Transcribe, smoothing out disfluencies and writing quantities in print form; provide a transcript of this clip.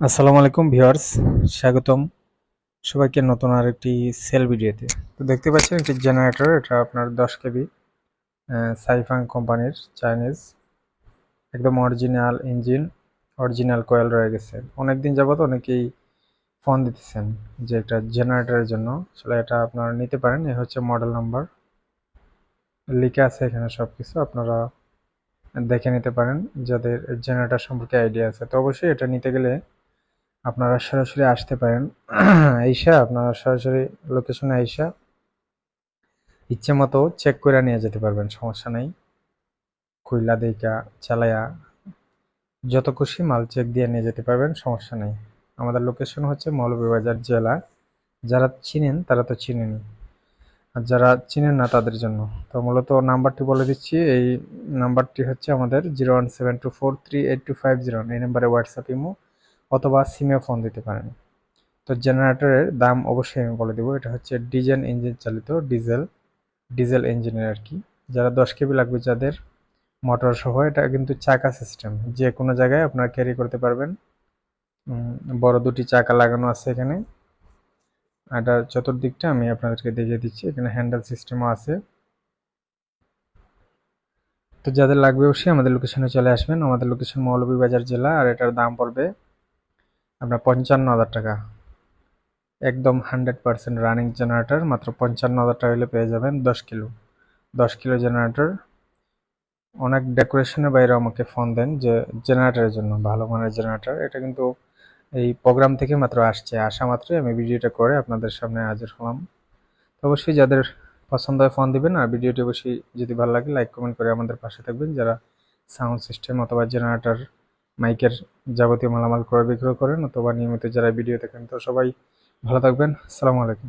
আসসালামু আলাইকুম ভিউয়ার্স, স্বাগতম সবাইকে নতুন আরেকটি সেল ভিডিওতে। তো দেখতে পাচ্ছেন একটি জেনারেটর, এটা আপনার 10 কেবি সাইফাং কোম্পানির চাইনিজ, একদম অরিজিনাল ইঞ্জিন, অরিজিনাল কয়েল রয়ে গেছে। অনেকদিন যাবত অনেকেই ফোন দিতেছেন যে একটা জেনারেটরের জন্য, আসলে এটা আপনারা নিতে পারেন। এ হচ্ছে মডেল নাম্বার, লিখে আছে এখানে সব কিছু, আপনারা দেখে নিতে পারেন যাদের জেনারেটর সম্পর্কে আইডিয়া আছে। তো অবশ্যই এটা নিতে গেলে আপনারা সরাসরি আসতে পারেন। আইসা আপনারা সরাসরি লোকেশনে আইসা ইচ্ছে মতো চেক করে নিয়ে যেতে পারবেন, সমস্যা নেই। খুইলা দেইকা চালায়া যত খুশি মাল চেক দিয়ে নিয়ে যেতে পারবেন, সমস্যা নেই। আমাদের লোকেশন হচ্ছে মৌলভীবাজার জেলা। যারা চিনেন তারা তো চিনেনই, আর যারা চিনেন না তাদের জন্য তো মূলত নাম্বারটি বলে দিচ্ছি। এই নাম্বারটি হচ্ছে আমাদের 01724382501। এই নাম্বারে হোয়াটসঅ্যাপ, ইমো অথবা সিমে ফোন দিতে পারেন। তো জেনারেটরের দাম অবশ্যই আমি বলে দেবো। এটা হচ্ছে ডিজেল ইঞ্জিন চালিত, ডিজেল ইঞ্জিনের আর কি। যারা 10 কেবি লাগবে, যাদের মোটর সহ, এটা কিন্তু চাকা সিস্টেম, যে কোনো জায়গায় আপনারা ক্যারি করতে পারবেন। বড় দুটি চাকা লাগানো আছে এখানে। এটার চতুর্দিকটা আমি আপনাদেরকে দেখিয়ে দিচ্ছি, এখানে হ্যান্ডেল সিস্টেমও আছে। তো যাদের লাগবে অবশ্যই আমাদের লোকেশনে চলে আসবেন। আমাদের লোকেশন মৌলভীবাজার জেলা, আর এটার দাম পড়বে আপনার 55,000 টাকা। একদম 100% রানিং জেনারেটর, মাত্র 55,000 টাকা হলে পেয়ে যাবেন 10 কিলো। 10 kilo generator. অনেক ডেকোরেশনের বাইরে আমাকে ফোন দেন যে জেনারেটরের জন্য, ভালো মানের জেনারেটর। এটা কিন্তু এই প্রোগ্রাম থেকে মাত্র আসা মাত্রই আমি ভিডিওটা করে আপনাদের সামনে হাজির হলাম। তো অবশ্যই যাদের পছন্দ হয় ফোন দিবেন, আর ভিডিওটি অবশ্যই যদি ভালো লাগে লাইক কমেন্ট করে আমাদের পাশে থাকবেন। যারা সাউন্ড সিস্টেম অথবা জেনারেটর, মাইকের যাবতীয় মালামাল ক্রয় বিক্রয় করেন অথবা নিয়মিত যারা ভিডিও দেখেন, তো সবাই ভালো থাকবেন। আসসালামু আলাইকুম।